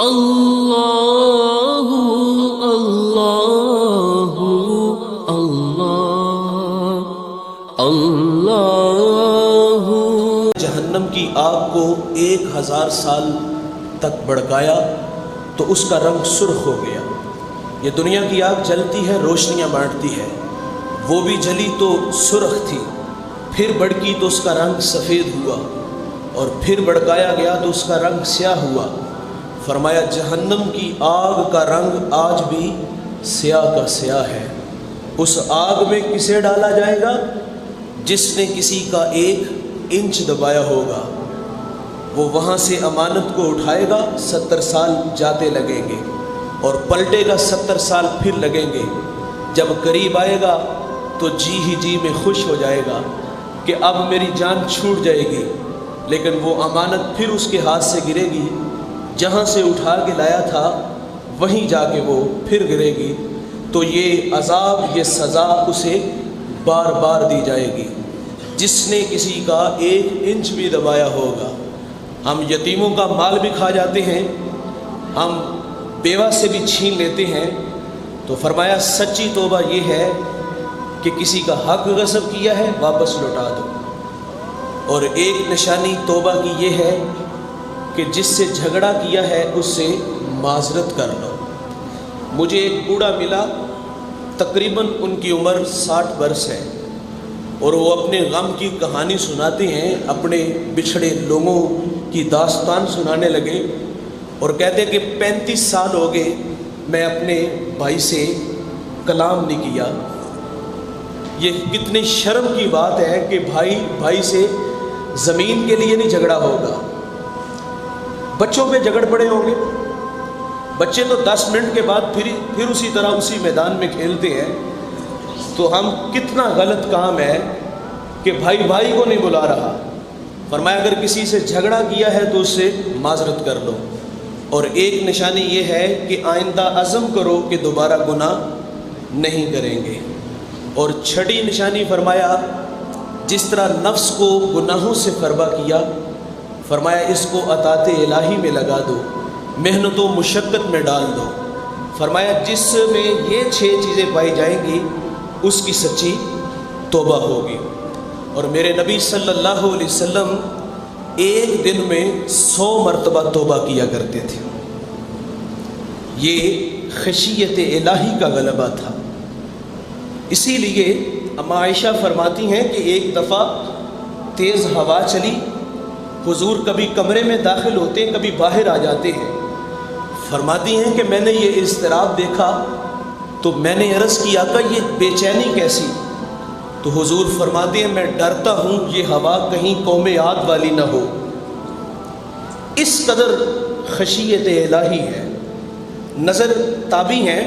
اللہ اللہ اللہ اللہ۔ جہنم کی آگ کو 1000 سال تک بھڑکایا تو اس کا رنگ سرخ ہو گیا۔ یہ دنیا کی آگ جلتی ہے، روشنیاں بانٹتی ہے، وہ بھی جلی تو سرخ تھی، پھر بھڑکی تو اس کا رنگ سفید ہوا، اور پھر بھڑکایا گیا تو اس کا رنگ سیاہ ہوا۔ فرمایا جہنم کی آگ کا رنگ آج بھی سیاہ کا سیاہ ہے۔ اس آگ میں کسے ڈالا جائے گا؟ جس نے کسی کا 1 انچ دبایا ہوگا، وہ وہاں سے امانت کو اٹھائے گا، 70 سال جاتے لگیں گے، اور پلٹے گا 70 سال پھر لگیں گے۔ جب قریب آئے گا تو جی ہی جی میں خوش ہو جائے گا کہ اب میری جان چھوٹ جائے گی، لیکن وہ امانت پھر اس کے ہاتھ سے گرے گی، جہاں سے اٹھا کے لایا تھا وہیں جا کے وہ پھر گرے گی۔ تو یہ عذاب، یہ سزا اسے بار بار دی جائے گی۔ جس نے کسی کا 1 انچ بھی دبایا ہوگا۔ ہم یتیموں کا مال بھی کھا جاتے ہیں، ہم بیوہ سے بھی چھین لیتے ہیں، تو فرمایا سچی توبہ یہ ہے کہ کسی کا حق غصب کیا ہے واپس لوٹا دو، اور ایک نشانی توبہ کی یہ ہے کہ جس سے جھگڑا کیا ہے اس سے معذرت کر لو۔ مجھے ایک بوڑھا ملا، تقریباً ان کی عمر 60 برس ہے، اور وہ اپنے غم کی کہانی سناتے ہیں، اپنے بچھڑے لوگوں کی داستان سنانے لگے، اور کہتے کہ 35 سال ہو گئے میں اپنے بھائی سے کلام نہیں کیا۔ یہ کتنی شرم کی بات ہے کہ بھائی سے زمین کے لیے نہیں جھگڑا ہوگا، بچوں پہ جھگڑ پڑے ہوں گے۔ بچے تو 10 منٹ کے بعد پھر اسی طرح اسی میدان میں کھیلتے ہیں۔ تو ہم کتنا غلط کام ہے کہ بھائی کو نہیں بلا رہا۔ فرمایا اگر کسی سے جھگڑا کیا ہے تو اس سے معذرت کر لو، اور ایک نشانی یہ ہے کہ آئندہ عزم کرو کہ دوبارہ گناہ نہیں کریں گے۔ اور چھٹی نشانی فرمایا جس طرح نفس کو گناہوں سے فربا کیا، فرمایا اس کو اطاعت الہی میں لگا دو، محنت و مشقت میں ڈال دو۔ فرمایا جس میں یہ 6 چیزیں پائی جائیں گی اس کی سچی توبہ ہوگی۔ اور میرے نبی صلی اللہ علیہ وسلم ایک دن میں 100 مرتبہ توبہ کیا کرتے تھے۔ یہ خشیت الہی کا غلبہ تھا۔ اسی لیے اما عائشہ فرماتی ہیں کہ ایک دفعہ تیز ہوا چلی، حضور کبھی کمرے میں داخل ہوتے ہیں، کبھی باہر آ جاتے ہیں۔ فرماتی ہیں کہ میں نے یہ اضطراب دیکھا تو میں نے عرض کیا آقا یہ بے چینی کیسی؟ تو حضور فرماتے ہیں میں ڈرتا ہوں یہ ہوا کہیں قوم عاد والی نہ ہو۔ اس قدر خشیت الہی ہے۔ نظر تابی ہیں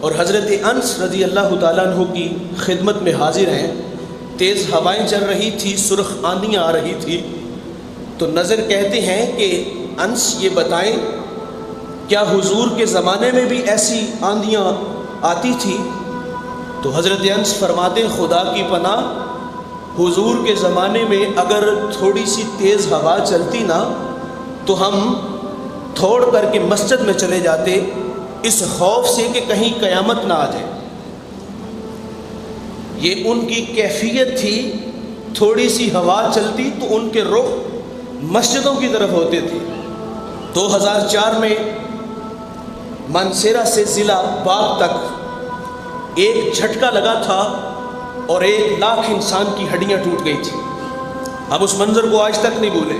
اور حضرت انس رضی اللہ تعالیٰ عنہ کی خدمت میں حاضر ہیں۔ تیز ہوائیں چل رہی تھی، سرخ آندیاں آ رہی تھی، تو نظر کہتے ہیں کہ انس یہ بتائیں کیا حضور کے زمانے میں بھی ایسی آندیاں آتی تھی؟ تو حضرت انس فرماتے ہیں خدا کی پناہ، حضور کے زمانے میں اگر تھوڑی سی تیز ہوا چلتی نا تو ہم تھوڑ کر کے مسجد میں چلے جاتے، اس خوف سے کہ کہیں قیامت نہ آ جائے۔ یہ ان کی کیفیت تھی، تھوڑی سی ہوا چلتی تو ان کے رخ مسجدوں کی طرف ہوتے تھے۔ 2004 میں مانسیرا سے ضلع باغ تک ایک جھٹکا لگا تھا اور 1 لاکھ انسان کی ہڈیاں ٹوٹ گئی تھی۔ اب اس منظر کو آج تک نہیں بھولے۔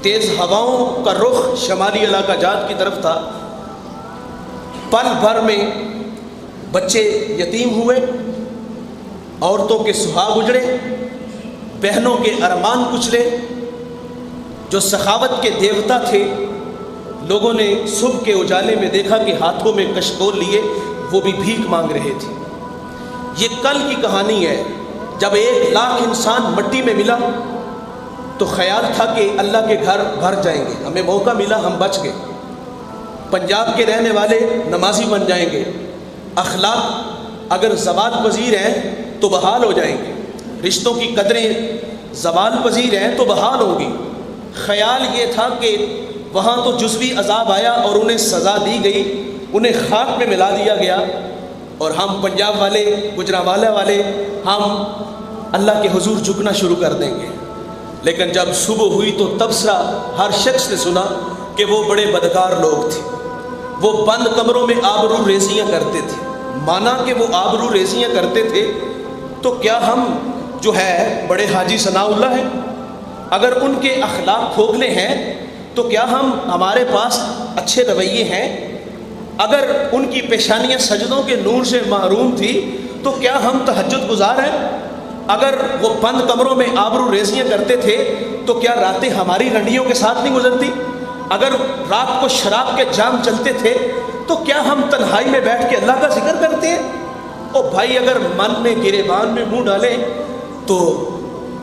تیز ہواؤں کا رخ شمالی علاقہ جات کی طرف تھا۔ پل بھر میں بچے یتیم ہوئے، عورتوں کے سہاگ اجڑے، بہنوں کے ارمان کچلے۔ جو سخاوت کے دیوتا تھے، لوگوں نے صبح کے اجالے میں دیکھا کہ ہاتھوں میں کشکول لیے وہ بھی بھیک مانگ رہے تھے۔ یہ کل کی کہانی ہے، جب 1 لاکھ انسان مٹی میں ملا تو خیال تھا کہ اللہ کے گھر بھر جائیں گے، ہمیں موقع ملا، ہم بچ گئے۔ پنجاب کے رہنے والے نمازی بن جائیں گے، اخلاق اگر زوال پذیر ہیں تو بحال ہو جائیں گے، رشتوں کی قدریں زوال پذیر ہیں تو بحال ہوگی۔ خیال یہ تھا کہ وہاں تو جزوی عذاب آیا اور انہیں سزا دی گئی، انہیں خاک میں ملا دیا گیا، اور ہم پنجاب والے، گجرانوالہ والے، ہم اللہ کے حضور جھکنا شروع کر دیں گے۔ لیکن جب صبح ہوئی تو تبصرہ ہر شخص نے سنا کہ وہ بڑے بدکار لوگ تھے، وہ بند کمروں میں آبرو ریزیاں کرتے تھے۔ مانا کہ وہ آبرو ریزیاں کرتے تھے تو کیا ہم جو ہے بڑے حاجی ثناء اللہ ہیں؟ اگر ان کے اخلاق کھوکھلے ہیں تو کیا ہمارے پاس اچھے رویے ہیں؟ اگر ان کی پیشانیاں سجدوں کے نور سے محروم تھی تو کیا ہم تہجد گزار ہیں؟ اگر وہ بند کمروں میں آبرو ریزیاں کرتے تھے تو کیا راتیں ہماری رنڈیوں کے ساتھ نہیں گزرتی؟ اگر رات کو شراب کے جام چلتے تھے تو کیا ہم تنہائی میں بیٹھ کے اللہ کا ذکر کرتے ہیں؟ او بھائی، اگر من میں گریبان میں منہ ڈالیں تو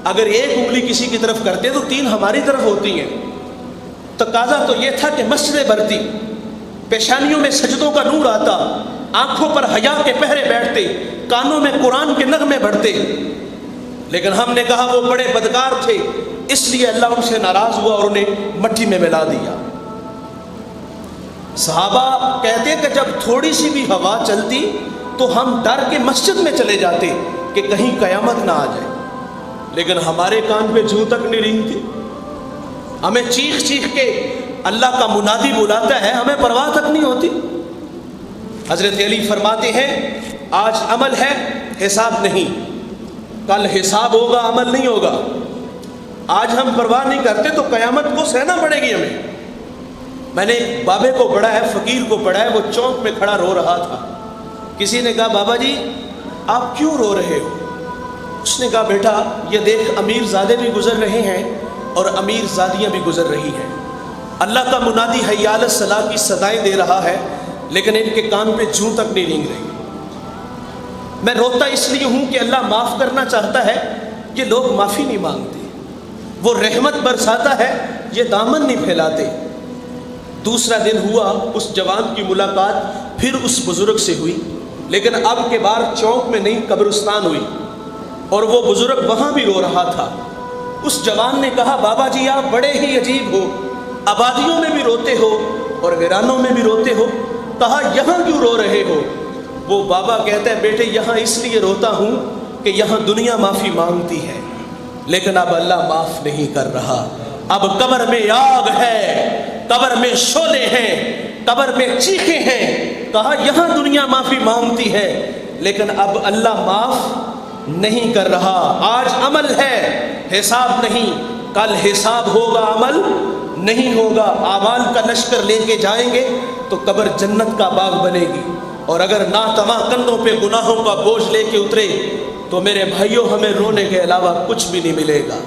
اگر ایک انگلی کسی کی طرف کرتے تو 3 ہماری طرف ہوتی ہیں۔ تقاضا تو یہ تھا کہ مسجدیں بھرتی، پیشانیوں میں سجدوں کا نور آتا، آنکھوں پر حیا کے پہرے بیٹھتے، کانوں میں قرآن کے نغمے بڑھتے، لیکن ہم نے کہا وہ بڑے بدکار تھے، اس لیے اللہ ان سے ناراض ہوا اور انہیں مٹی میں ملا دیا۔ صحابہ کہتے کہ جب تھوڑی سی بھی ہوا چلتی تو ہم ڈر کے مسجد میں چلے جاتے کہ کہیں قیامت نہ آ جائے، لیکن ہمارے کان پہ جوں تک نہیں رینگتی۔ ہمیں چیخ چیخ کے اللہ کا منادی بلاتا ہے، ہمیں پرواہ تک نہیں ہوتی۔ حضرت علی فرماتے ہیں آج عمل ہے، حساب نہیں، کل حساب ہوگا، عمل نہیں ہوگا۔ آج ہم پرواہ نہیں کرتے تو قیامت کو سہنا پڑے گی ہمیں۔ میں نے ایک بابے کو پڑھا ہے، فقیر کو پڑھا ہے، وہ چوک میں کھڑا رو رہا تھا۔ کسی نے کہا بابا جی آپ کیوں رو رہے ہو؟ اس نے کہا بیٹا یہ دیکھ امیر زادے بھی گزر رہے ہیں اور امیر زادیاں بھی گزر رہی ہیں، اللہ کا منادی حی علی الصلاۃ کی صدائیں دے رہا ہے، لیکن ان کے کان پہ جوں تک نہیں رینگ رہی۔ میں روتا اس لیے ہوں کہ اللہ معاف کرنا چاہتا ہے، یہ لوگ معافی نہیں مانگتے، وہ رحمت برساتا ہے، یہ دامن نہیں پھیلاتے۔ دوسرا دن ہوا، اس جوان کی ملاقات پھر اس بزرگ سے ہوئی، لیکن اب کے بار چوک میں نہیں قبرستان ہوئی، اور وہ بزرگ وہاں بھی رو رہا تھا۔ اس جوان نے کہا بابا جی آپ بڑے ہی عجیب ہو، آبادیوں میں بھی روتے ہو اور ویرانوں میں بھی روتے ہو، کہا یہاں کیوں رو رہے ہو؟ وہ بابا کہتا ہے بیٹے یہاں اس لیے روتا ہوں کہ یہاں دنیا معافی مانگتی ہے، لیکن اب اللہ معاف نہیں کر رہا۔ اب قبر میں آگ ہے، قبر میں شعلے ہیں، قبر میں چیخیں ہیں۔ کہا یہاں دنیا معافی مانگتی ہے، لیکن اب اللہ معاف نہیں کر رہا۔ آج عمل ہے، حساب نہیں، کل حساب ہوگا، عمل نہیں ہوگا۔ اعمال کا لشکر لے کے جائیں گے تو قبر جنت کا باغ بنے گی، اور اگر ناتواں کندھوں پہ گناہوں کا بوجھ لے کے اترے تو میرے بھائیوں ہمیں رونے کے علاوہ کچھ بھی نہیں ملے گا۔